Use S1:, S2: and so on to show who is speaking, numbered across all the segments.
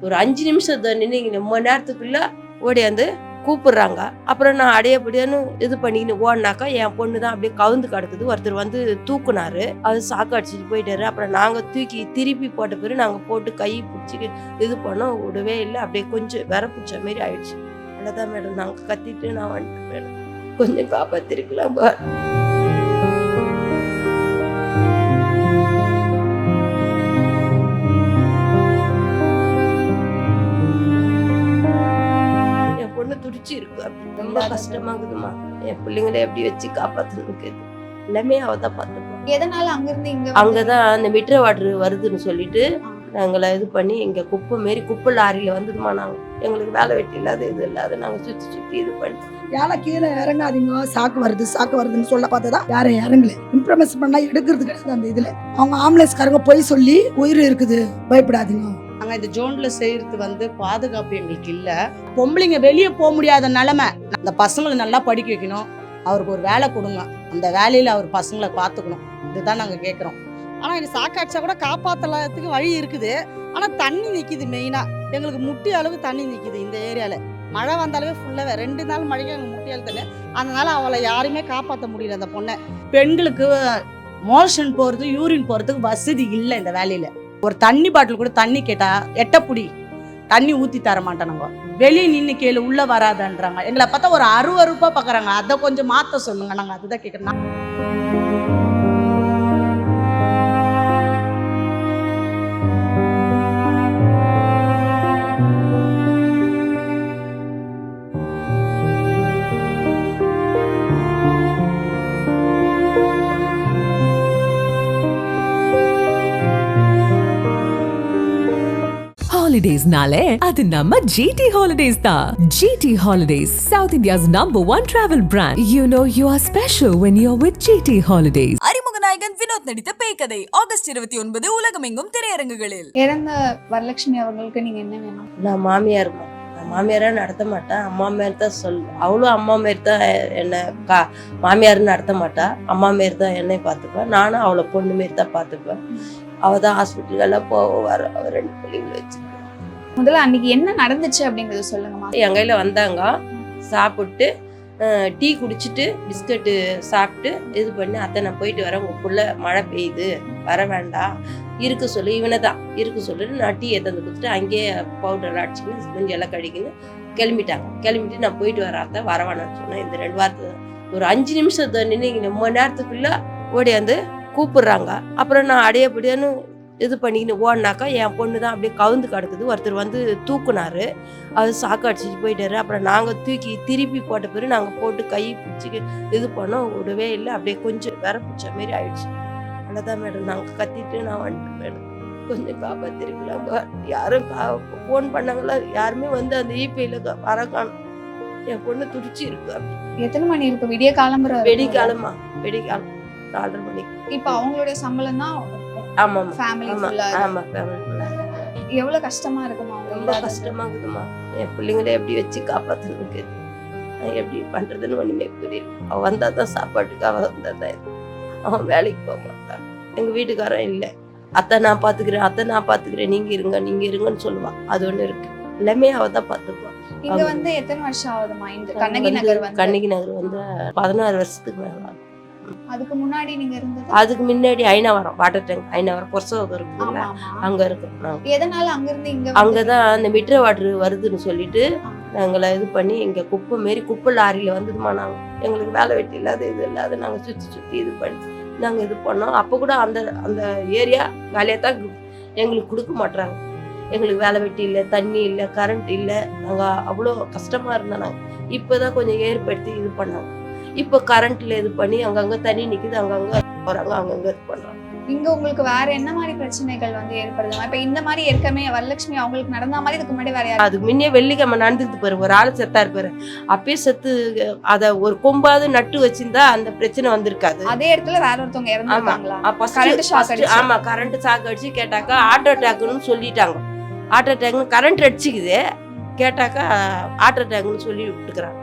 S1: ஒரு 5 நிமிஷம் நின்று ரொம்ப நேரத்துக்குள்ள ஓடியாந்து கூப்பிடுறாங்க. அப்புறம் நான் அடையப்படியான்னு இது பண்ணிக்கின்னு ஓடினாக்கா என் பொண்ணு தான் அப்படியே கவுந்து கிடக்குது. ஒருத்தர் வந்து தூக்குனாரு, அது சாக்கு அடிச்சுட்டு போயிட்டாரு. அப்புறம் நாங்கள் தூக்கி திருப்பி போட்ட பிறகு நாங்கள் போட்டு கை பிடிச்சி இது பண்ணோம், விடவே இல்லை. அப்படியே கொஞ்சம் விர பிடிச்ச மாரி ஆயிடுச்சு. அவ்வளோதான் மேடம். நாங்கள் கத்திட்டு நான் வந்துட்டேன் மேடம். கொஞ்சம் காப்பாத்திருக்கலாம். துடிச்சு இருக்கு. ரொம்ப கஷ்டமாகுதுமா. என் பிள்ளைங்களை எப்படி வச்சு காப்பாத்துறதுக்கு எல்லாமே அவதான் பார்த்துப்போம்.
S2: எதனால
S1: அங்கதான் அந்த மீட்டர் வாட்டர் வருதுன்னு சொல்லிட்டு நாங்களை இது பண்ணி இங்க குப்பை மாரி குப்பை லாரியில வந்துதுமா. நாங்க எங்களுக்கு வேலை வெட்டி இல்லாத இது இல்லாத நாங்க சுத்தி சுத்தி இது பண்ணி
S3: யாரை கீழே இறங்காதீங்க, சாக்கு வருதுன்னு சொல்ல பார்த்ததா யாரும் இறங்கல. இம்ப்ரமஸ் பண்ணா எடுக்கிறது கிடையாது. அந்த இதுல அவங்க ஆம்புலன்ஸ்காரங்க போய் சொல்லி உயிர் இருக்குது, பயப்படாதீங்க.
S4: நாங்கள் இந்த ஜோன்ல செய்யறது வந்து பாதுகாப்பு எங்களுக்கு இல்லை. பொம்பளைங்க வெளியே போக முடியாத நிலைமை. அந்த பசங்களை நல்லா படிக்க வைக்கணும், அவருக்கு ஒரு வேலை கொடுங்க, அந்த வேலையில அவர் பசங்களை பார்த்துக்கணும். இதுதான் நாங்கள் கேட்குறோம். ஆனால் எனக்கு சாக்காட்சா கூட காப்பாற்றலாத்துக்கு வழி இருக்குது. ஆனால் தண்ணி நிற்கிது. மெயினாக எங்களுக்கு முட்டி அளவு தண்ணி நிற்கிது இந்த ஏரியாவில். மழை வந்தாலுமே ஃபுல்லாகவே 2 நாள் மழைக்கு எங்களுக்கு முட்டி அளவு தண்ணி. அதனால அவளை யாருமே காப்பாற்ற முடியல. அந்த பொண்ணை பெண்களுக்கு மோஷன் போகிறது, யூரின் போகிறதுக்கு வசதி இல்லை இந்த வேலையில். ஒரு தண்ணி பாட்டில் கூட தண்ணி கேட்டா எட்டப்புடி தண்ணி ஊற்றி தர மாட்டானுங்க. வெளியே நின்று கேளு, உள்ள வராதன்றாங்க. எங்களை பார்த்தா ஒரு 60 ரூபாய் பார்க்குறாங்க. அதை கொஞ்சம் மாற்ற சொல்லுங்க. நாங்கள் அதுதான் கேட்குறோம்.
S5: Holidays nale adu namma GT Holidays da. GT Holidays, South India's #1 travel brand. You know you are special when you're with GT Holidays.
S6: அறிமுகநாயகன் Vinod நடித்த பேய்கதை ஆகஸ்ட் 29 உலகமெங்கும் திரையரங்குகளில்.
S2: இறந்த வரலட்சுமி அவர்களுக்கு நீங்க என்ன வேணும்?
S1: நான் மாமியார் இருக்கேன். நான் மாமியாரா நடத்த மாட்டேன், அம்மா மாரி தான் அவளும் அம்மா மாரி தான் என்ன மாமியார்னு நடத்த மாட்டா. அம்மா மாரி தான் என்னை பார்த்துப்பேன். நானும் அவளை பொண்ணு மாரி தான் பார்த்துப்பேன். அவள் தான் ஹாஸ்பிட்டலெல்லாம் போக வர. அவள் 2 பிள்ளைங்களை வச்சு.
S2: முதல்ல அன்னைக்கு என்ன நடந்துச்சு அப்படிங்கறத சொல்லுங்கம்மா.
S1: என் கையில வந்தாங்க, சாப்பிட்டு டீ குடிச்சிட்டு பிஸ்கட்டு சாப்பிட்டு இது பண்ணி, அத்தை நான் போயிட்டு வரேன், உங்க புள்ள மழை பெய்யுது வர வேண்டாம் இருக்க சொல்லு, இவனை தான் இருக்க சொல்லிட்டு நான் டீ எடுத்து கொடுத்துட்டு அங்கேயே பவுடர் அடிச்சுக்கின்னு கொஞ்சம் எல்லாம் கடிக்குன்னு கிளம்பிட்டாங்க. கிளம்பிட்டு நான் போயிட்டு வர அத்தை வர வேணாம்னு சொன்னேன். இந்த 2 வாரத்தை ஒரு 5 நிமிஷம் நின்று ரொம்ப நேரத்துக்குள்ள ஓடியாந்து கூப்பிடுறாங்க. அப்புறம் நான் அடையப்படியான்னு இது பண்ணிக்கின்னு ஓடினாக்கா என் பொண்ணு தான் அப்படியே கவுந்து கிடக்குது. ஒருத்தர் வந்து தூக்குனாரு, அது சாக்கு அடிச்சுட்டு போயிட்டாரு. அப்புறம் நாங்கள் தூக்கி திருப்பி போட்ட பிறகு நாங்கள் போட்டு கை பிடிச்சி இது பண்ணோம், விடவே இல்லை. அப்படியே கொஞ்சம் விர பிடிச்ச மாரி ஆயிடுச்சு. அவ்வளோதான் மேடம். நாங்கள் கத்திட்டு நான் வந்துட்டேன் மேடம். கொஞ்சம் காப்பாத்திருக்கலாம். யாரும் ஃபோன் பண்ணாங்களா, யாருமே வந்து அந்த ஈபியில் வர காணும். என் பொண்ணு துடிச்சு இருக்கு.
S2: எத்தனை மணி இருக்கு? விடிய காலம்புற
S1: வெடிக்காலமா? வெடிக்காலம் 4:30 மணிக்கு.
S2: இப்ப அவங்களுடைய சம்பளம் தான்.
S1: ஆமா
S2: ஃபேமிலி ஃபுல்லா.
S1: ஆமா ஃபேமிலி ஃபுல்லா.
S2: எவ்வளவு கஷ்டமா இருக்குமா?
S1: ரொம்ப கஷ்டமா இருக்குதுமா. என் பிள்ளைங்களை எப்படி வச்சு காப்பாத்துறதுக்கு எப்படி பண்றதுன்னு ஒண்ணுமே புரியல. அவன் வந்தாதான் சாப்பாட்டுக்கு, அவன் வந்தாதான். அவன் வேலைக்கு போக மாட்டான். எங்க வீட்டுக்காரன் இல்லை, அத்தை நான் பாத்துக்கிறேன், நீங்க இருங்கன்னு சொல்லுவான். அது ஒண்ணு இருக்கு. எல்லாமே அவதான் பாத்துப்பான்.
S2: இங்க வந்து எத்தனை வருஷம் ஆகுதுமா? இந்த கண்ணகி நகர் வந்து
S1: 16 வருஷத்துக்கு மேல.
S2: அதுக்கு முன்னாடி நீங்க இருந்தது?
S1: அதுக்கு முன்னாடி ஐநாவரம் வாட்டர் டேங்க், ஐநாவரம் பொர்சோகம் இருக்குல்ல, அங்க இருக்கோம்.
S2: எதனால அங்க இருந்து இங்க?
S1: அங்கதான் அந்த மீட்டர் வாட்டர் வருதுன்னு சொல்லிட்டு நாங்களை இது பண்ணி இங்க குப்பை மாரி குப்பை லாரியில வந்துதுமா. நாங்க எங்களுக்கு வேலை வெட்டி இல்லாத இது இல்லாத நாங்க சுத்தி சுத்தி இது பண்ணி நாங்க இது பண்ணோம். அப்ப கூட அந்த ஏரியா வேலையை தான் எங்களுக்கு கொடுக்க மாட்டாங்க. எங்களுக்கு வேலை வெட்டி இல்லை, தண்ணி இல்லை, கரண்ட் இல்லை. நாங்க அவ்வளோ கஷ்டமா இருந்தோம். நாங்க இப்பதான் கொஞ்சம் ஏற்படுத்தி இது பண்ணாங்க. இப்ப கரண்ட்ல இது பண்ணி அங்கங்க தண்ணி நிக்குது, அங்கங்க போறாங்க, அங்கங்க இது பண்றாங்க.
S2: இங்க உங்களுக்கு வேற என்ன மாதிரி பிரச்சனைகள் வந்து ஏற்படுதுமா? இப்ப இந்த மாதிரி ஏற்கனவே வரலட்சுமி அவங்களுக்கு நடந்த மாதிரி இதுக்கு முன்னாடி வேற யாரும்?
S1: அதுக்கு முன்னே வெள்ளிக்கிழமை நடந்துட்டு பாரு, ஒரு ஆள் செத்தா இருப்பாரு. அப்பயே செத்து அத ஒரு கொம்பாவது நட்டு வச்சிருந்தா அந்த பிரச்சனை வந்திருக்காது.
S2: அதே இடத்துல வேற ஒருத்தவங்க இறந்துட்டாங்களா?
S1: ஆமா, கரண்ட் ஷாக் அடிச்சு கேட்டாக்கா ஆட்டோ அட்டாக்னு சொல்லிட்டாங்க. ஆட்டோ அட்டாக்னு கரண்ட் அடிச்சுக்குது, கேட்டாக்கா ஆட்டோ அட்டாக்னு சொல்லி விட்டுக்கிறாங்க.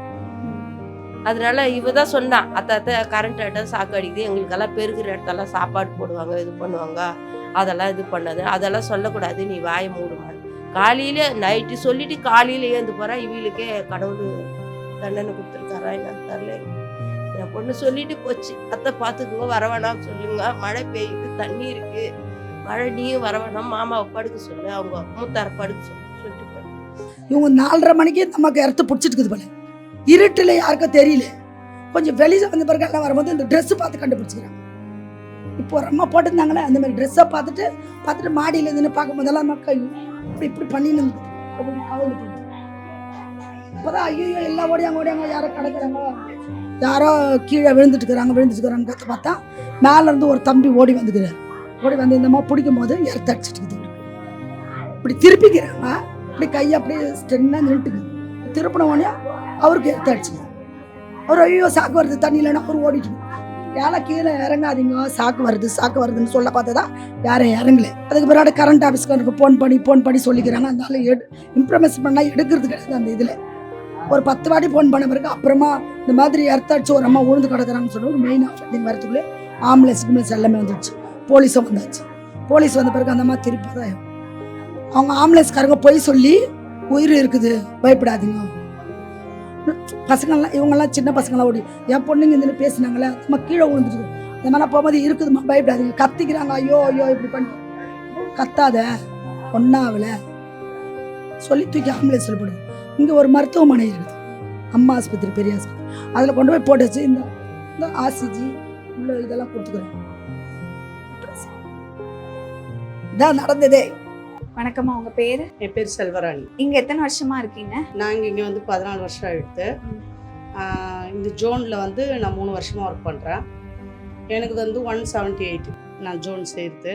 S1: அதனால இவதான் சொன்னான், அத்தை கரண்ட் ஆட்டம் சாக்கு அடிக்குது, எங்களுக்கெல்லாம் பெருகிற இடத்தெல்லாம் சாப்பாடு போடுவாங்க, இது பண்ணுவாங்க, அதெல்லாம் இது பண்ணாது, அதெல்லாம் சொல்லக்கூடாது, நீ வாயை மூடுமா. காலையில நைட்டு சொல்லிட்டு காலையில ஏந்து போறா. இவளுக்கே கடவுள் தண்டனை கொடுத்துருக்காரா என்னன்னு தெரியல. என் பொண்ணு சொல்லிட்டு போச்சு, அத்தை பார்த்துக்குங்க, வர வேணாம்னு சொல்லுங்க, மழை பெய்யுது, தண்ணி இருக்கு, மழை நீயும் வர வேணாம், மாமாவை படுக்க சொல்லு, அவங்க மூத்தார படுக்க சொல்லிட்டு போயிட்டு.
S3: இவங்க 4:30 மணிக்கு நமக்கு இடத்த பிடிச்சிட்டு இருக்குது போல. இருட்டில் யாருக்கும் தெரியல. கொஞ்சம் வெளியே வந்த பிறகு எல்லாம் வரும்போது இந்த ட்ரெஸ்ஸு பார்த்து கண்டுபிடிச்சிக்கிறாங்க. இப்போ ஒரு அம்மா போட்டிருந்தாங்களே அந்த மாதிரி ட்ரெஸ்ஸை பார்த்துட்டு மாடியில் இருந்து பார்க்கும் போதெல்லாம் மக்கள் இப்படி பண்ணின்னு கவலை. இப்போதான் ஐயோ எல்லாம் ஓடியாங்க யாரோ கிடக்குறாங்க, யாரோ கீழே விழுந்துட்டுக்கிறாங்க கற்று பார்த்தா மேலேருந்து ஒரு தம்பி ஓடி வந்து இந்த மாதிரி பிடிக்கும் போது எர்த்து அடிச்சிட்டு இருக்குது. இப்படி திருப்பிக்கிறாங்க, இப்படி கையை அப்படியே ஸ்டென்னாக நின்றுட்டுக்குது. திருப்பின உடனே அவருக்கு எர்த்து அடிச்சுது. அவர் ஐயோ சாக்கு வருது தண்ணி இல்லைன்னா அவர் ஓடிட்டு யாரும் கீழே இறங்காதீங்க, சாக்கு வருதுன்னு சொல்ல பார்த்ததா யாரும் இறங்கல. அதுக்கு பிறகு கரண்ட் ஆஃபீஸ்க்கு ஃபோன் பண்ணி சொல்லிக்கிறாங்க. அதனால இம்ப்ரமைஸ் பண்ணால் எடுக்கிறது கிடையாது. அந்த இதில் ஒரு 10 வாட்டி ஃபோன் பண்ண பிறகு அப்புறமா இந்த மாதிரி அடிச்சு ஒரு அம்மா உழுந்து கிடக்குறாங்கன்னு சொல்லி ஒரு மெயின் ஆஃபீஸ் வரத்துக்குள்ளே ஆம்புலன்ஸ் எல்லாமே வந்துடுச்சு. போலீஸும் வந்தாச்சு. போலீஸ் வந்த பிறகு அந்த மாதிரி திருப்பி தான் அவங்க ஆம்புலன்ஸ்காரங்க போய் சொல்லி உயிர் இருக்குது பயப்படாதீங்க. பசங்கள்லாம் இவங்கெல்லாம் சின்ன பசங்களாம் ஓடி என் பொண்ணுங்க இந்த பேசினாங்களே நம்ம கீழே விழுந்துட்டு இந்த மாதிரி போகும்போது இருக்குதுமா பயப்படாதீங்க, கத்திக்கிறாங்க. ஐயோ இப்படி பண்ணி கத்தாத ஒன்னாவில் சொல்லி தூக்கி ஆம்புலன்ஸ் சொல்லப்படுது. இங்கே ஒரு மருத்துவமனை இருக்குது, அம்மா ஆஸ்பத்திரி, பெரிய ஆஸ்பத்திரி. அதில் கொண்டு போய் போட்டுச்சு. இந்த ஆசிஜி உள்ள இதெல்லாம் கொடுத்துக்கிறேன். இதான் நடந்ததே.
S2: வணக்கம்மா, உங்க பேரு?
S4: என் பேர் செல்வராணி.
S2: இங்க எத்தனை வருஷமா இருக்கீங்க?
S4: நாங்கள் இங்கே வந்து 14 வருஷம் ஆகிடுது. இந்த ஜோனில் வந்து நான் 3 வருஷமாக ஒர்க் பண்ணுறேன். எனக்கு வந்து 178 நான் ஜோன் செய்கிறது.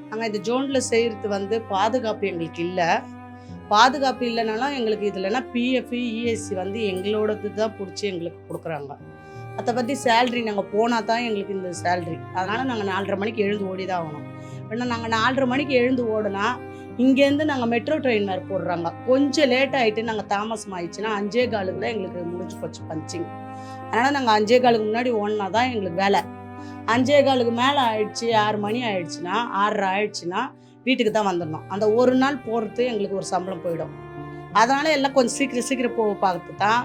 S4: நாங்கள் இந்த ஜோனில் செய்கிறது வந்து பாதுகாப்பு எங்களுக்கு இல்லை. பாதுகாப்பு இல்லைனாலும் எங்களுக்கு இதுலனா பிஎஃப் இஎஸ்சி வந்து எங்களோடது தான் பிடிச்சி எங்களுக்கு கொடுக்குறாங்க. அதை பற்றி சேல்ரி நாங்கள் போனால் தான் எங்களுக்கு இந்த சேல்ரி. அதனால் நாங்கள் 4:30 மணிக்கு எழுந்து ஓடி தான் ஆகணும். ஏன்னா நாங்கள் 4:30 மணிக்கு எழுந்து ஓடினா இங்கேருந்து நாங்கள் மெட்ரோ ட்ரெயின் மாதிரி போடுறாங்க. கொஞ்சம் லேட் ஆகிட்டு நாங்கள் தாமசம் ஆயிடுச்சுன்னா 5:15 எங்களுக்கு முடிஞ்சு போச்சு பஞ்சிங். அதனால் நாங்கள் 5:15 முன்னாடி ஓடினா தான் எங்களுக்கு வேலை. 5:15 மேலே ஆயிடுச்சு, 6 மணி ஆயிடுச்சுன்னா 6:30 ஆயிடுச்சுன்னா வீட்டுக்கு தான் வந்துடணும். அந்த ஒரு நாள் போகிறது எங்களுக்கு ஒரு சம்பளம் போயிடும். அதனால் எல்லாம் கொஞ்சம் சீக்கிரம் போக பார்த்து தான்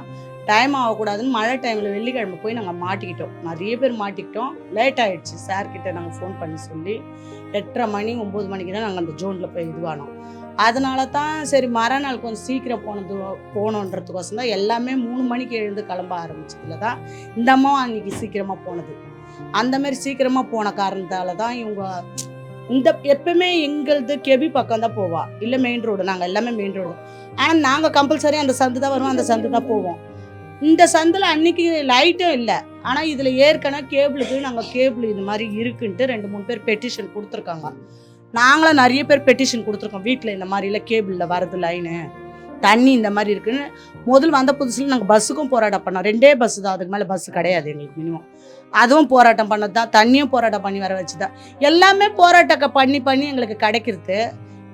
S4: டைம் ஆகக்கூடாதுன்னு மழை டைமில் வெள்ளிக்கிழமை போய் நாங்கள் மாட்டிக்கிட்டோம். நிறைய பேர் மாட்டிக்கிட்டோம். லேட் ஆகிடுச்சு. சார்கிட்ட நாங்கள் ஃபோன் பண்ணி சொல்லி 8:30 மணி 9 மணிக்கு தான் நாங்கள் அந்த ஜோனில் போய் இதுவானோம். அதனால தான் சரி மறுநாள் கொஞ்சம் சீக்கிரம் போகணுன்றதுக்கோசம் தான் எல்லாமே 3 மணிக்கு எழுந்து கிளம்ப ஆரம்பிச்சதுல தான் இந்த அம்மா அன்றைக்கி சீக்கிரமாக போனது. அந்தமாரி சீக்கிரமாக போன காரணத்தால் தான் இவங்க இந்த எப்பவுமே எங்களது கெபி பக்கம் தான் போவா, இல்லை மெயின் ரோடு. நாங்கள் எல்லாமே மெயின் ரோடு. ஆனால் நாங்கள் கம்பல்சரி அந்த சந்து தான் வருவோம், அந்த சந்து தான் போவோம். இந்த சந்தில் அன்னைக்கு லைட்டும் இல்லை. ஆனால் இதில் ஏற்கனவே கேபிளுக்கு நாங்கள் கேபிள் இது மாதிரி இருக்குன்ட்டு 2-3 பேர் பெட்டிஷன் கொடுத்துருக்காங்க. நாங்களும் நிறைய பேர் பெட்டிஷன் கொடுத்துருக்கோம். வீட்டில் இந்த மாதிரிலாம் கேபிளில் வரது லைனு தண்ணி இந்த மாதிரி இருக்குன்னு. முதல் வந்த புதுசில் நாங்கள் பஸ்ஸுக்கும் போராட்டம் பண்ணோம். 2 பஸ்ஸு தான், அதுக்கு மேலே பஸ்ஸு கிடையாது எங்களுக்கு மினிமம். அதுவும் போராட்டம் பண்ணது தான். தண்ணியும் போராட்டம் பண்ணி வர வச்சு தான் எல்லாமே போராட்டம் பண்ணி எங்களுக்கு கிடைக்கிறது.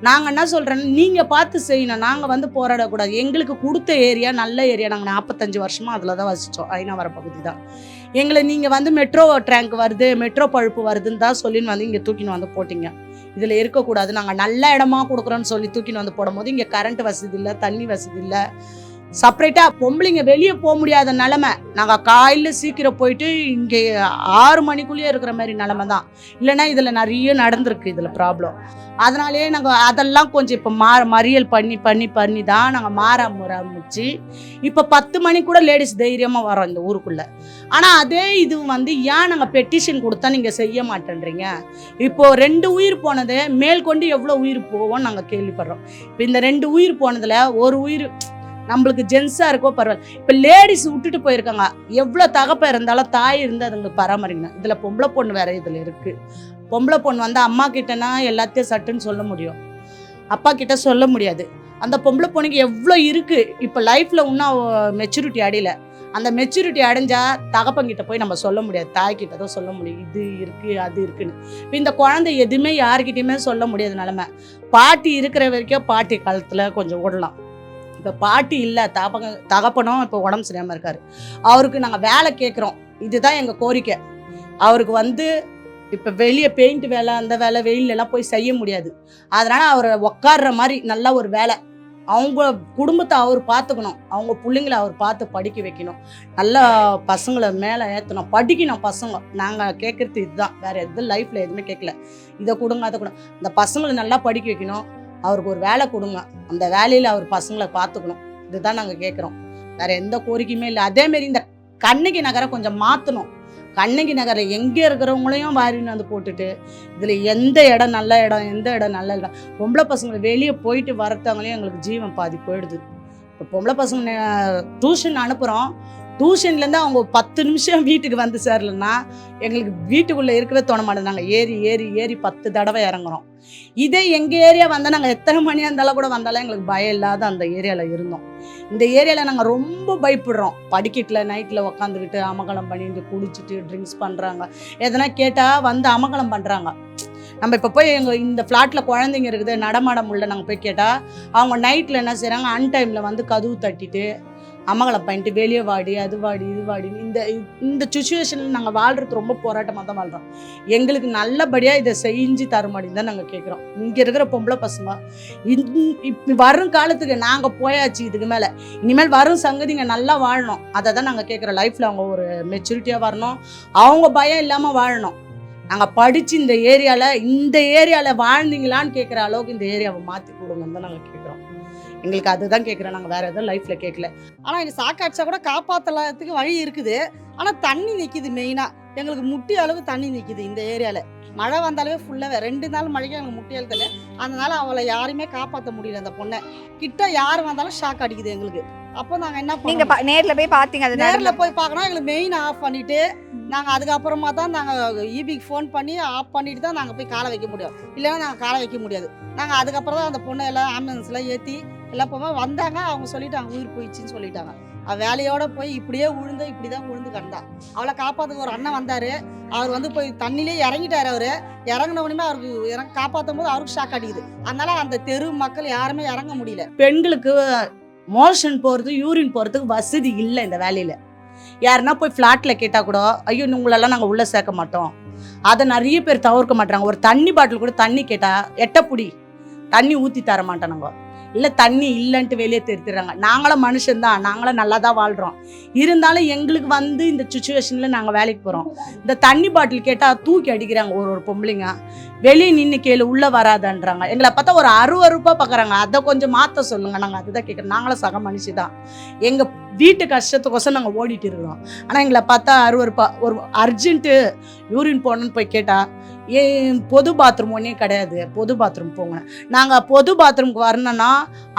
S4: நாங்கள் என்ன சொல்கிறேன்னா நீங்கள் பார்த்து செய்யணும். நாங்கள் வந்து போராடக்கூடாது. எங்களுக்கு கொடுத்த ஏரியா நல்ல ஏரியா. நாங்கள் 45 வருஷமாக அதில் தான் வசித்தோம். ஐநாவர பகுதி தான். எங்களை நீங்கள் வந்து மெட்ரோ ட்ராங்க் வருது, மெட்ரோ பழுப்பு வருதுன்னு தான் சொல்லின்னு வந்து இங்கே தூக்கின்னு வந்து போட்டிங்க. இதில் இருக்கக்கூடாது, நாங்கள் நல்ல இடமா கொடுக்குறோன்னு சொல்லி தூக்கின்னு வந்து போடும்போது இங்கே கரண்ட் வசதி இல்லை, தண்ணி வசதி இல்லை. செப்பரேட்டாக பொம்பளைங்க வெளியே போக முடியாத நிலமை. நாங்கள் காலையில் சீக்கிரம் போயிட்டு இங்கே 6 மணிக்குள்ளேயே இருக்கிற மாதிரி நிலமை தான். இல்லைன்னா இதில் நிறைய நடந்திருக்கு இதில் ப்ராப்ளம். அதனாலேயே நாங்கள் அதெல்லாம் கொஞ்சம் இப்போ மறியல் பண்ணி தான் நாங்கள் மாற ஆரம்பிச்சு இப்போ 10 மணி கூட லேடிஸ் தைரியமாக வரோம் இந்த ஊருக்குள்ளே. ஆனால் அதே இது வந்து ஏன் நாங்கள் பெட்டிஷன் கொடுத்தா நீங்கள் செய்ய மாட்டேன்றீங்க? இப்போது 2 உயிர் போனது மேல் கொண்டு எவ்வளோ உயிர் போவோம்னு நாங்கள் கேள்விப்படுறோம். இப்போ இந்த 2 உயிர் போனதில் ஒரு உயிர் நம்மளுக்கு ஜென்ஸாக இருக்கோ பரவாயில்ல. இப்போ லேடிஸ் விட்டுட்டு போயிருக்காங்க. எவ்வளோ தகப்ப இருந்தாலும் தாய் இருந்து அதுங்களுக்கு பராமரிக்கணும். இதில் பொம்பளை பொண்ணு வேற இதில் இருக்குது. பொம்பளை பொண்ணு வந்து அம்மா கிட்டனா எல்லாத்தையும் சட்டுன்னு சொல்ல முடியும், அப்பா கிட்ட சொல்ல முடியாது. அந்த பொம்பளை பொண்ணுக்கு எவ்வளோ இருக்குது. இப்போ லைஃப்பில் இன்னும் மெச்சூரிட்டி அடையல. அந்த மெச்சூரிட்டி அடைஞ்சால் தகப்பங்கிட்ட போய் நம்ம சொல்ல முடியாது, தாய்கிட்ட தான் சொல்ல முடியும் இது இருக்குது அது இருக்குன்னு. இப்போ இந்த குழந்தை எதுவுமே யார்கிட்டையுமே சொல்ல முடியாத நிலமை. பாட்டி இருக்கிற வரைக்கும் பாட்டி காலத்தில் கொஞ்சம் ஓடலாம். இப்போ பாட்டி இல்லை, தகப்பனும் இப்போ உடம்பு சரியாமல் இருக்காரு. அவருக்கு நாங்கள் வேலை கேட்குறோம். இதுதான் எங்கள் கோரிக்கை. அவருக்கு வந்து இப்போ வெளியே பெயிண்ட் வேலை அந்த வேலை வெயிலெல்லாம் போய் செய்ய முடியாது. அதனால் அவரை உட்கார்ற மாதிரி நல்ல ஒரு வேலை, அவங்க குடும்பத்தை அவர் பார்த்துக்கணும், அவங்க பிள்ளைங்கள அவர் பார்த்து படிக்க வைக்கணும், நல்லா பசங்களை மேலே ஏற்றணும், படிக்கணும் பசங்க. நாங்கள் கேட்குறது இதுதான், வேறு எதுவும் லைஃப்பில் எதுவுமே கேட்கல. இதை கொடுங்க அதை கொடுங்க, இந்த பசங்களை நல்லா படிக்க வைக்கணும், அவருக்கு ஒரு வேலை கொடுங்க, அந்த வேலையில் அவர் பசங்களை பார்த்துக்கணும். இதுதான் நாங்கள் கேட்குறோம், வேறு எந்த கோரிக்கையுமே இல்லை. அதேமாரி இந்த கண்ணகி நகரை கொஞ்சம் மாற்றணும். கண்ணகி நகரில் எங்கே இருக்கிறவங்களையும் வாரின்னு வந்து போட்டுட்டு இதில் எந்த இடம் நல்ல இடம், எந்த இடம் நல்ல இடம், பொம்பளை பசங்களை வெளியே போயிட்டு வரத்தவங்களையும் எங்களுக்கு ஜீவன் பாதி போயிடுது. இப்போ பொம்பளை பசங்க டியூஷன் அனுப்புகிறோம், டியூஷன்லேருந்து அவங்க 10 நிமிஷம் வீட்டுக்கு வந்து சேரலன்னா எங்களுக்கு வீட்டுக்குள்ளே இருக்கவே தோண மாட்டேது. நாங்கள் ஏறி ஏறி ஏறி 10 தடவை இறங்குறோம். இதே எங்கள் ஏரியா வந்தால் நாங்கள் எத்தனை மணியாக இருந்தாலும் கூட வந்தாலும் எங்களுக்கு பயம் இல்லாத அந்த ஏரியாவில் இருந்தோம். இந்த ஏரியாவில் நாங்கள் ரொம்ப பயப்படுறோம். படிக்கட்டில் நைட்டில் உக்காந்துக்கிட்டு அமகலம் பண்ணிட்டு குடிச்சிட்டு ட்ரிங்க்ஸ் பண்ணுறாங்க, எதனா கேட்டால் வந்து அமகலம் பண்ணுறாங்க. நம்ம இப்போ போய் எங்கள் இந்த ஃப்ளாட்டில் குழந்தைங்க இருக்குது நடமாட முடியல, நாங்கள் போய் கேட்டால் அவங்க நைட்டில் என்ன செய்கிறாங்க, அன்டைமில் வந்து கதவு தட்டிட்டு அமகலம் பண்ணிட்டு வெளியே வாடி அது வாடி இது வாடின்னு இந்த சுச்சுவேஷனில் நாங்கள் வாழ்கிறது ரொம்ப போராட்டமாக தான் வாழ்கிறோம். எங்களுக்கு நல்லபடியாக இதை செஞ்சு தர மாட்டேன்னு தான் நாங்கள் கேட்குறோம். இங்கே இருக்கிற பொம்பளை பசங்க இப்போ வரும் காலத்துக்கு நாங்கள் போயாச்சு, இதுக்கு மேலே இனிமேல் வரும் சங்கதிங்க நல்லா வாழணும். அதை தான் நாங்கள் கேட்குறோம். லைஃப்பில் அவங்க ஒரு மெச்சூரிட்டியாக வரணும், அவங்க பயம் இல்லாமல் வாழணும். நாங்கள் படித்து இந்த ஏரியாவில் வாழ்ந்தீங்களான்னு கேட்குற அளவுக்கு இந்த ஏரியாவை மாற்றி கொடுங்கன்னு தான் நாங்கள் கேட்குறோம். எங்களுக்கு அதுதான் கேட்குறோம், நாங்கள் வேறு எதுவும் லைஃப்பில் கேட்கல.
S7: ஆனால் எங்கள் சாக்காட்சா கூட காப்பாற்றலாத்துக்கு வழி இருக்குது. ஆனால் தண்ணி நிற்கிது, மெயினாக எங்களுக்கு முட்டி அளவு தண்ணி நிற்கிது இந்த ஏரியாவில். மழை வந்தாலே ஃபுல்லாக 2 நாள் மழைக்கு எங்களுக்கு முட்டி அழுத்தல. அதனால அவளை யாருமே காப்பாற்ற முடியல. அந்த பொண்ணை கிட்ட யார் வந்தாலும் ஷாக் அடிக்குது எங்களுக்கு. அப்போ நாங்கள் என்ன
S2: நீங்க
S7: பண்ணுவோம்,
S2: நேர்ல போய் பாத்தீங்க? அது
S7: நேரில் போய் பார்க்கணும். எங்களுக்கு மெயின் ஆஃப் பண்ணிவிட்டு நாங்கள் அதுக்கப்புறமா தான் நாங்கள் ஈபிக்கு ஃபோன் பண்ணி ஆஃப் பண்ணிட்டு தான் நாங்கள் போய் காலை வைக்க முடியும், இல்லைன்னா நாங்கள் காலை வைக்க முடியாது. நாங்கள் அதுக்கப்புறம் தான் அந்த பொண்ணை எல்லாம் ஆம்புலன்ஸ்லாம் ஏற்றி எல்லாம் போகும்போது வந்தாங்க, அவங்க சொல்லிட்டாங்க உயிர் போயிடுச்சின்னு சொல்லிட்டாங்க. அவள் வேலையோட போய் இப்படியே விழுந்து இப்படி தான் விழுந்து கண்டா. அவளை காப்பாற்றுக்கு ஒரு அண்ணன் வந்தார், அவர் வந்து போய் தண்ணியிலே இறங்கிட்டார். அவர் இறங்கின உடனே அவருக்கு காப்பாற்றும் போது அவருக்கு ஷாக் அடிக்குது. அதனால அந்த தெரு மக்கள் யாருமே இறங்க முடியல.
S4: பெண்களுக்கு மோஷன் போகிறது யூரின் போகிறதுக்கு வசதி இல்லை இந்த வேலையில். யாருன்னா போய் ஃப்ளாட்டில் கேட்டால் கூட ஐயோ உங்களெல்லாம் நாங்கள் உள்ளே சேர்க்க மாட்டோம், அதை நிறைய பேர் தவிர்க்க மாட்டாங்க. ஒரு தண்ணி பாட்டில் கூட தண்ணி கேட்டால் எட்டப்புடி தண்ணி ஊற்றி தர மாட்டோம், இல்லை தண்ணி இல்லைன்ட்டு வெளியே தெரித்துறாங்க. நாங்களும் மனுஷன்தான், நாங்களும் நல்லா தான் வாழ்கிறோம். இருந்தாலும் எங்களுக்கு வந்து இந்த சுச்சுவேஷனில் நாங்கள் வேலைக்கு போகிறோம். இந்த தண்ணி பாட்டில் கேட்டால் தூக்கி அடிக்கிறாங்க. ஒரு பொம்பளைங்க வெளியே நின்று கேளு உள்ளே வராதன்றாங்க. எங்களை பார்த்தா ஒரு 60 ரூபாய் பார்க்குறாங்க. அதை கொஞ்சம் மாற்ற சொல்லுங்கள், நாங்கள் அதுதான் கேட்குறோம். நாங்களும் சக மனுஷி தான், எங்கள் வீட்டு கஷ்டத்துக்கோசம் நாங்கள் ஓடிட்டு இருக்கிறோம். ஆனால் எங்களை பார்த்தா 60 ரூபாய். ஒரு அர்ஜென்ட்டு யூரின் போகணுன்னு போய் கேட்டால் ஏன் பொது பாத்ரூம் ஒன்றே கிடையாது, பொது பாத்ரூம் போங்க. நாங்கள் பொது பாத்ரூமுக்கு வரணும்னா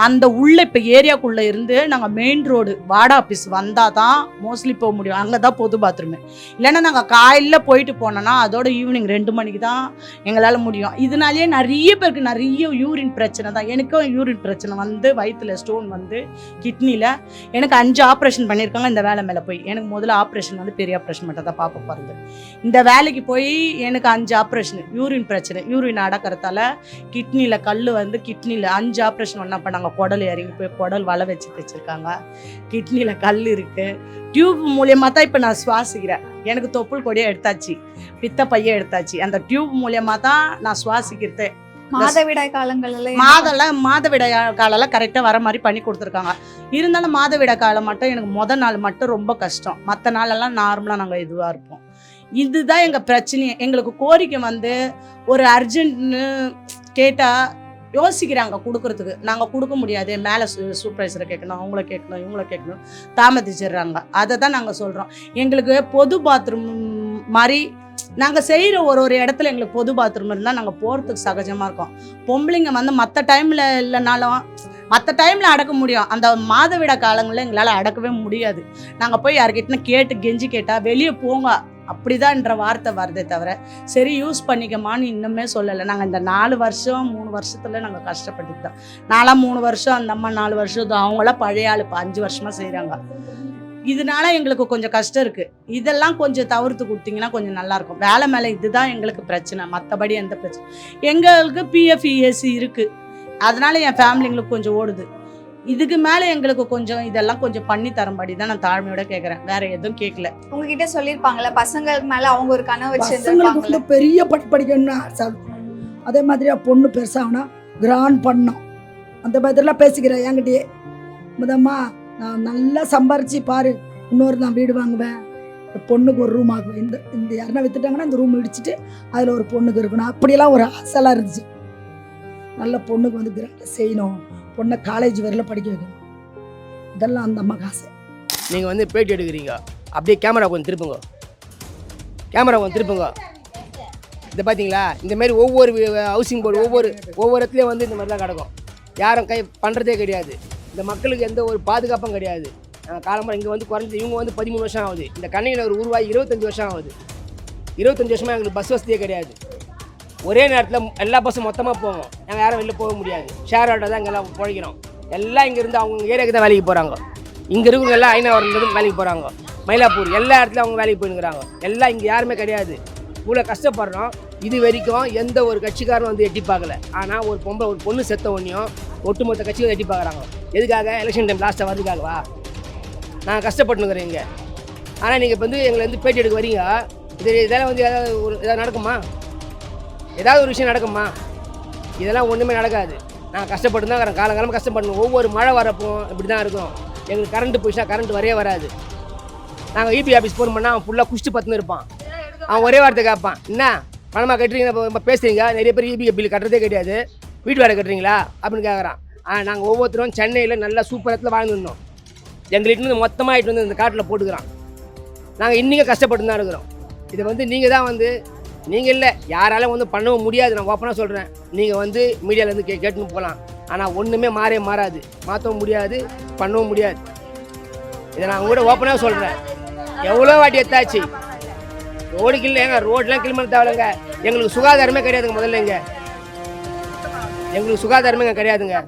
S4: அந்த உள்ளே இப்போ ஏரியாக்குள்ளே இருந்து நாங்கள் மெயின் ரோடு வார்டு ஆஃபீஸ் வந்தால் தான் மோஸ்ட்லி போக முடியும், அங்கே தான் பொது பாத்ரூமு. இல்லைன்னா நாங்கள் காலையில் போயிட்டு போனோன்னா அதோட ஈவினிங் 2 மணிக்கு தான் எங்களால் முடியும். இதனாலேயே நிறைய பேருக்கு நிறைய யூரின் பிரச்சனை தான். எனக்கும் யூரின் பிரச்சனை வந்து வயிற்றில் ஸ்டோன் வந்து கிட்னியில் எனக்கு 5 ஆப்ரேஷன் பண்ணியிருக்காங்க. இந்த வேலை மேலே போய் எனக்கு முதல்ல ஆப்ரேஷன் வந்து பெரிய ஆப்ரேஷன் மட்டும் தான் பார்க்க போகிறது. இந்த வேலைக்கு போய் எனக்கு 5 ஆப்ரேஷன் யூரின் பிரச்சனை, யூரின் அடக்கிறதால கிட்னியில் கல் வந்து கிட்னியில் 5 ஆப்ரேஷன் ஒன்றா பண்ணாங்க. குடல் இறங்கி போய் குடல் வலை வச்சு தைச்சிருக்காங்க, கிட்னியில் கல் இருக்குது. டியூப் மூலியமாக தான் இப்போ நான் சுவாசிக்கிறேன். எனக்கு தொப்புள் கொடியை எடுத்தாச்சு, பித்த பையை எடுத்தாச்சு. அந்த டியூப் மூலியமாக தான் நான் சுவாசிக்கிறதே.
S2: மாதவிடாய் காலங்கள்ல
S4: மாதவிடாய் காலெல்லாம் கரெக்டாக வர மாதிரி பண்ணி கொடுத்துருக்காங்க. இருந்தாலும் மாதவிடாய் காலம் மட்டும் எனக்கு முதல் நாள் மட்டும் ரொம்ப கஷ்டம், மற்ற நாளெல்லாம் நார்மலாக நாங்கள் இதுவாக இருப்போம். இதுதான் எங்கள் பிரச்சனையே. எங்களுக்கு கோரிக்கை வந்து ஒரு அர்ஜென்ட்னு கேட்டால் யோசிக்கிறாங்க கொடுக்கறதுக்கு, நாங்கள் கொடுக்க முடியாது, மேலே சூப்பர்வைசரை கேட்கணும், அவங்கள கேட்கணும், இவங்கள கேட்கணும், தாமதிச்சிடுறாங்க. அதை தான் நாங்கள் சொல்கிறோம். எங்களுக்கு பொது பாத்ரூம் மாதிரி நாங்கள் செய்கிற ஒரு இடத்துல எங்களுக்கு பொது பாத்ரூம் இருந்தால் நாங்கள் போகிறதுக்கு சகஜமாக இருக்கும். பொம்பளைங்க வந்து மற்ற டைமில் இல்லைனாலும் மற்ற டைமில் அடக்க முடியும், அந்த மாதவிட காலங்களில் எங்களால் அடக்கவே முடியாது. நாங்கள் போய் யார்கிட்ட கேட்டு கெஞ்சி கேட்டால் வெளியே போங்க அப்படிதான்ற வார்த்தை வருதே தவிர சரி யூஸ் பண்ணிக்கமான்னு இன்னுமே சொல்லலை. நாங்கள் இந்த 4 வருஷம் 3 வருஷத்தில் நாங்கள் கஷ்டப்பட்டுட்டு தான். நான்லாம் 3 வருஷம், அந்த அம்மா 4 வருஷம், அவங்களாம் பழைய ஆள், இப்போ 5 வருஷமாக செய்கிறாங்க. இதனால எங்களுக்கு கொஞ்சம் கஷ்டம் இருக்குது. இதெல்லாம் கொஞ்சம் தவிர்த்து கொடுத்தீங்கன்னா கொஞ்சம் நல்லாயிருக்கும். வேலை மேலே இதுதான் எங்களுக்கு பிரச்சனை, மற்றபடி எந்த பிரச்சனை. எங்களுக்கு பிஎஃப் இஎஸ்சி இருக்குது, அதனால என் ஃபேமிலிங்களுக்கு கொஞ்சம் ஓடுது. இதுக்கு மேலே எங்களுக்கு கொஞ்சம் இதெல்லாம் கொஞ்சம் பண்ணி தரும்படி தான் நான் தாழ்மையோட கேட்குறேன், வேற எதுவும் கேட்கல.
S2: உங்ககிட்ட சொல்லியிருப்பாங்கல்ல பசங்களுக்கு மேல அவங்க ஒரு கனவு
S3: பசங்களுக்கு
S2: வச்சிருந்திருப்பாங்கல்ல.
S3: வந்து பெரிய படிக்கணும்னு ஆசை. அதே மாதிரியா பொண்ணு பெருசாகனா கிராண்ட் பண்ணோம் அந்த மாதிரிலாம் பேசிக்கிறேன் என்கிட்டயே. முதம்மா நான் நல்லா சம்பாரிச்சு பாரு, இன்னொரு நான் வீடு வாங்குவேன், பொண்ணுக்கு ஒரு ரூம் ஆகுவேன், இந்த யாருன்னா வித்துட்டாங்கன்னா இந்த ரூம் இடிச்சிட்டு அதில் ஒரு பொண்ணுக்கு இருக்கணும், அப்படியெல்லாம் ஒரு ஆசைலாம் இருந்துச்சு. நல்ல பொண்ணுக்கு வந்து கிராண்டாக செய்யணும், பொண்ணை காலேஜ் வரல படிக்க வைக்கணும், இதெல்லாம் அந்த அம்மாக்கு ஆசை.
S8: நீங்கள் வந்து பேட்டி எடுக்கிறீங்க, அப்படியே கேமரா கொஞ்சம் திருப்புங்க, கேமரா கொஞ்சம் திருப்புங்க. இதை பார்த்தீங்களா, இந்தமாரி ஒவ்வொரு ஹவுசிங் போர்டு ஒவ்வொரு இடத்துலையும் வந்து இந்த மாதிரி தான் கிடக்கும். யாரும் கை பண்ணுறதே கிடையாது. இந்த மக்களுக்கு எந்த ஒரு பாதுகாப்பும் கிடையாது. காலம்பரம் இங்கே வந்து குறைஞ்சி இவங்க வந்து 13 வருஷம் ஆகுது. இந்த கண்ணகி நகர் உருவாகி 25 வருஷம் ஆகுது. 25 வருஷமாக எங்களுக்கு பஸ் வசதியே கிடையாது. ஒரே நேரத்தில் எல்லா பஸ்ஸும் மொத்தமாக போவோம், நாங்கள் யாரும் வெளில போக முடியாது. ஷேர் ஆட்டோ தான் இங்கெல்லாம் பிழைக்கிறோம். எல்லாம் இங்கேருந்து அவங்க ஏரியாவுக்கு தான் வேலைக்கு போகிறாங்க. இங்கே இருக்கிறவங்க எல்லாம் ஐநாவரத்துலேருந்து வேலைக்கு போகிறாங்க, மயிலாப்பூர் எல்லா இடத்துலையும் அவங்க வேலைக்கு போயினுக்கிறாங்க. எல்லாம் இங்கே யாருமே கிடையாது. இவ்வளோ கஷ்டப்படுறோம். இது வரைக்கும் எந்த ஒரு கட்சிக்காரனும் வந்து எட்டி பார்க்கல. ஆனால் ஒரு பொண்ணு செத்த ஒன்றையும் ஒட்டுமொத்த கட்சிகள் எட்டி பார்க்குறாங்க. எதுக்காக? எலெக்ஷன் டைம் லாஸ்ட்டாக வரதுக்காகவா? நாங்கள் கஷ்டப்பட்டுனுக்கிறோம் இங்கே. ஆனால் நீங்கள் இப்போ வந்து எங்களை வந்து பேட்டி எடுக்க வரீங்க, இதெல்லாம் வந்து ஏதாவது நடக்குமா? ஏதாவது ஒரு விஷயம் நடக்குமா? இதெல்லாம் ஒன்றுமே நடக்காது. நாங்கள் கஷ்டப்பட்டு தான் இருக்கிறோம், காலங்காலமாக கஷ்டப்படணும். ஒவ்வொரு மழை வரப்போ இப்படி தான் இருக்கும். எங்களுக்கு கரண்ட்டு போயிடுச்சுன்னா கரண்ட் வரவே வராது. நாங்கள் இபி ஆஃபீஸ் ஃபோன் பண்ணால் அவன் ஃபுல்லாக குடிச்சிட்டு பத்துன்னு இருப்பான். அவன் ஒரே வார்த்தை கேட்பான், என்ன பணமாக கட்டுறீங்க, இப்போ பேசுகிறீங்க, நிறைய பேர் இபி பில் கட்டுறதே கிடையாது, வீட்டு வேலை கட்டுறீங்களா அப்படின்னு கேட்குறான். ஆனால் நாங்கள் ஒவ்வொருத்தரும் சென்னையில் நல்லா சூப்பர் இடத்துல வாழ்ந்துருந்தோம். எங்கள்கிட்ட மொத்தமாக ஆகிட்டு வந்து இந்த காட்டில் போட்டுக்கிறான். நாங்கள் இன்றைக்கும் கஷ்டப்பட்டு தான் இருக்கிறோம். இதை வந்து நீங்கள் தான் வந்து நீங்கள் இல்லை யாராலும் வந்து பண்ணவும் முடியாது. நான் ஓப்பனாக சொல்கிறேன். நீங்கள் வந்து மீடியாவிலேருந்து கேட்டுன்னு போகலாம், ஆனால் ஒன்றுமே மாறாது, மாற்றவும் முடியாது, பண்ணவும் முடியாது. இதை நான் கூட ஓப்பனாக சொல்கிறேன். எவ்வளோ வாட்டி எத்தாச்சு ரோடுக்கு இல்லைங்க, ரோடெலாம் கிளீன் பண்ண தேவையில்லைங்க. எங்களுக்கு சுகாதாரமே கிடையாதுங்க. முதல்ல எங்களுக்கு சுகாதாரமே இங்கே கிடையாதுங்க.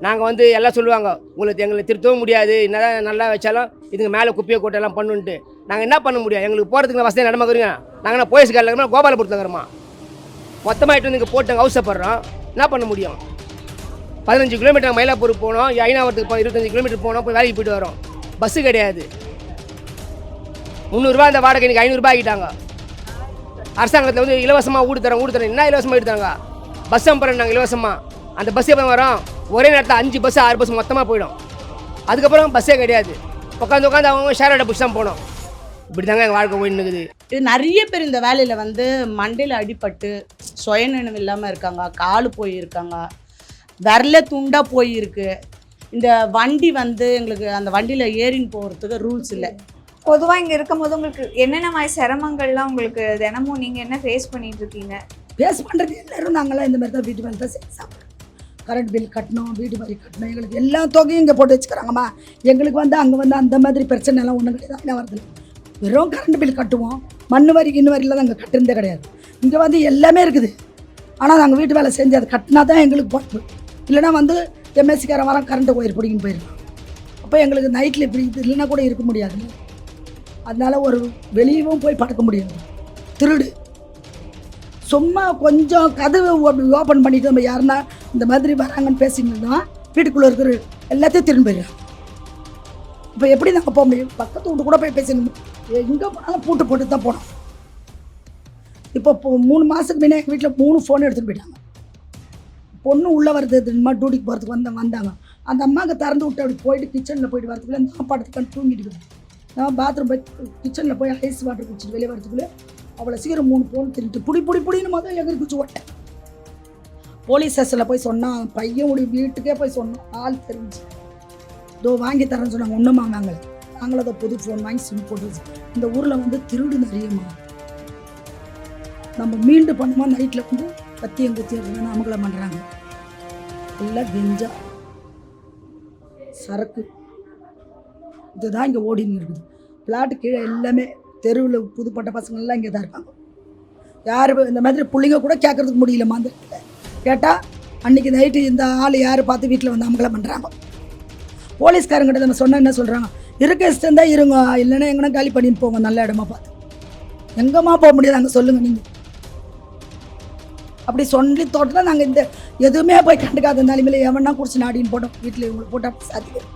S8: நாங்கள் வந்து எல்லாம் சொல்லுவாங்க, எங்களை திருத்தவும் முடியாது, என்னதான் நல்லா வச்சாலும் இதுங்க மேலே குப்பையை கோட்டெல்லாம் பண்ணுன்ட்டு. நாங்கள் என்ன பண்ண முடியும்? எங்களுக்கு போகிறதுக்கு வசதி நடமாக்குறீங்க. நாங்கள் என்ன போயஸ் காரில் இருக்கிறோம், கோபாலபுரத்தில் இருக்கிறோமா, மொத்தமாகிட்டு வந்து இங்கே போட்டு அவசரப்படுறோம். என்ன பண்ண முடியும்? 15 கிலோமீட்டர் மயிலாப்பூர் போனோம், ஐநாவரத்துக்கு 25 கிலோமீட்டர் போனோம், போய் வேலைக்கு போயிட்டு வரோம். பஸ்ஸு கிடையாது. 300 ரூபா அந்த வாடகை இன்றைக்கி 500 ரூபாய் ஆகிட்டாங்க. அரசாங்கத்தில் வந்து இலவசமாக வீடு தரோம். என்ன இலவசமாக எடுத்தாங்க? பஸ் அனுப்புறோம் நாங்கள் இலவசமாக. அந்த பஸ் எப்போ வரோம்? ஒரே நேரத்தில் 5 பஸ் 6 பஸ் மொத்தமாக போயிடும். அதுக்கப்புறம் பஸ்ஸே கிடையாது. உட்காந்து அவங்க ஷேர் ஆட்டோ பிடிச்சி தான் போனோம். இப்படி தாங்க எங்கள் வாழ்க்கை போயின்னுக்குது.
S4: இது நிறைய பேர் இந்த வேலையில் வந்து மண்டையில் அடிபட்டு சுயநினைவு இல்லாமல் இருக்காங்க, கால் போயிருக்காங்க, விரல துண்டாக போயிருக்கு. இந்த வண்டி வந்து எங்களுக்கு அந்த வண்டியில் ஏறின்னு போகிறதுக்கு ரூல்ஸ் இல்லை.
S2: பொதுவாக இங்கே இருக்கும்போது உங்களுக்கு என்னென்ன மாதிரி சிரமங்கள்லாம் உங்களுக்கு தினமும் நீங்கள் என்ன ஃபேஸ் பண்ணிட்டு இருக்கீங்க?
S3: ஃபேஸ் பண்ணுறது எல்லோரும் நாங்களாம் இந்த மாதிரி தான் வீட்டு வேலை தான் செய்ய சாப்பிட்றோம். கரண்ட் பில் கட்டணும், வீடு வரி கட்டணும், எங்களுக்கு எல்லா தொகையும் இங்கே போட்டு வச்சுக்கிறாங்கம்மா. எங்களுக்கு வந்து அங்கே வந்து அந்த மாதிரி பிரச்சனை எல்லாம் ஒன்றும் கிடையாது. என்ன வருது, வெறும் கரண்ட் பில் கட்டுவோம், மண் வரி இன்னும் வரியில் தான் அங்கே கட்டுறதே கிடையாது. இங்கே வந்து எல்லாமே இருக்குது. ஆனால் நாங்கள் வீட்டு வேலை செஞ்சு அதை கட்டினா தான் எங்களுக்கு பொறுப்பு. இல்லைனா வந்து எம்எஸ்சிக்காரன் வர கரண்ட்டு போயிரு பிடிக்கின்னு போயிருக்கோம். அப்போ எங்களுக்கு நைட்டில் இப்படி இது இல்லைன்னா கூட இருக்க முடியாது. அதனால ஒரு வெளியவும் போய் படுக்க முடியாது. திருடு சும்மா கொஞ்சம் கதவு ஓப்பன் பண்ணிட்டு நம்ம யாருன்னா இந்த மாதிரி வராங்கன்னு பேசிட்டு தான் வீட்டுக்குள்ளே இருக்கிற எல்லாத்தையும் திரும்பி போயிடும். இப்போ எப்படி நாங்கள் போக முடியும்? பக்கத்து வீட்டு கூட போய் பேசணும். எங்கே போனாலும் பூட்டு போட்டு தான் போனோம். இப்போ 3 மாதத்துக்கு முன்னே எங்கள் வீட்டில் 3 ஃபோன் எடுத்துகிட்டு போயிட்டாங்க. பொண்ணு உள்ளே வருது, இந்த டியூட்டிக்கு போகிறதுக்கு வந்தாங்க. அந்த அம்மாவுக்கு திறந்து விட்டு அப்படி போயிட்டு கிச்சனில் போயிட்டு வரதுக்குள்ளே நான் படத்துக்கு தூங்கிட்டு இருக்கேன். நான் பாத்ரூம் போய் கிச்சனில் போய் ஐஸ் வாட்டர் குடிச்சிட்டு வெளியே வரதுக்குள்ளே அவ்வளோ சீக்கிரம் 3 ஃபோன் திருட்டு புடின்னு முதல்ல எகிரி குச்சி ஓட்டேன். போலீஸ் ஸ்டேஷனில் போய் சொன்னான், பையனுடைய வீட்டுக்கே போய் சொன்னோம். ஆள் தெரிஞ்சு இதோ வாங்கி தரேன்னு சொன்னாங்க. ஒன்றுமா வாங்கலை. நாங்களும் அதை புது ஃபோன் வாங்கி சிம் போட்டு இந்த ஊரில் வந்து திருடு நிறையமா. நம்ம மீண்டு பண்ணுமா நைட்டில் வந்து கத்தியம் நமக்குள்ள பண்ணுறாங்க. எல்லாம் கெஞ்சா சரக்கு இதுதான் இங்கே ஓடின்னு இருக்குது. பிளாட்டு கீழே எல்லாமே தெருவில் புதுப்பட்ட பசங்கள்லாம் இங்கே தான் இருக்காங்க. யார் இந்த மாதிரி பிள்ளைங்க கூட கேட்கறதுக்கு முடியலம்மா. அந்த கேட்டால் அன்றைக்கி நைட்டு இந்த ஆள் யார் பார்த்து வீட்டில் வந்து அமங்கலம் பண்ணுறாங்க. போலீஸ்காரங்கிட்ட நம்ம சொன்னால் என்ன சொல்கிறாங்க, இருக்க இஷ்டம் தான் இருங்க, இல்லைன்னா எங்கன்னா காலி பண்ணின்னு போங்க, நல்ல இடமா பார்த்து. எங்கேம்மா போக முடியாது அங்கே சொல்லுங்கள் நீங்கள். அப்படி சொல்லி தோட்டத்தில் நாங்கள் இந்த எதுவுமே போய் கண்டுக்காத நிலைமையில எவனா குடிச்சு நாடின்னு போட்டோம். வீட்டில் இவங்களை போட்டு அப்படி சாத்திக்கிறோம்.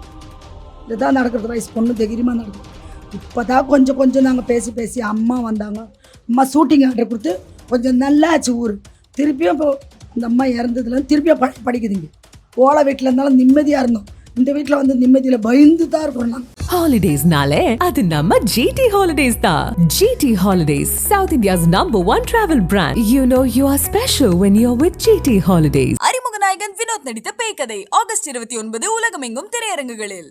S3: இதுதான் நடக்கிறது. வயசு பொண்ணு தைரியமாக நடக்குது. இப்போ தான் கொஞ்சம் கொஞ்சம் நாங்கள் பேசி அம்மா வந்தாங்க. அம்மா ஷூட்டிங் ஆர்டர் கொடுத்து கொஞ்சம் நல்லாச்சு ஊர். திருப்பியும் இப்போ இந்த அம்மா இறந்ததுல திருப்பியும் படிக்குதுங்க. ஓலை வீட்டில் இருந்தாலும் நிம்மதியாக இருந்தோம். இந்த வீட்டில் வந்து நிம்மதியில் பயந்து தான் இருக்கோம் நாங்கள்.
S5: Holidays nale adu namma GT Holidays da. GT Holidays, South India's #1 travel brand. You know you are special when you're with GT Holidays.
S6: அறிமுக நாயகன் வினோத் நடித்த பேய்கதை ஆகஸ்ட் 29 உலகமெங்கும் திரையரங்குகளில்.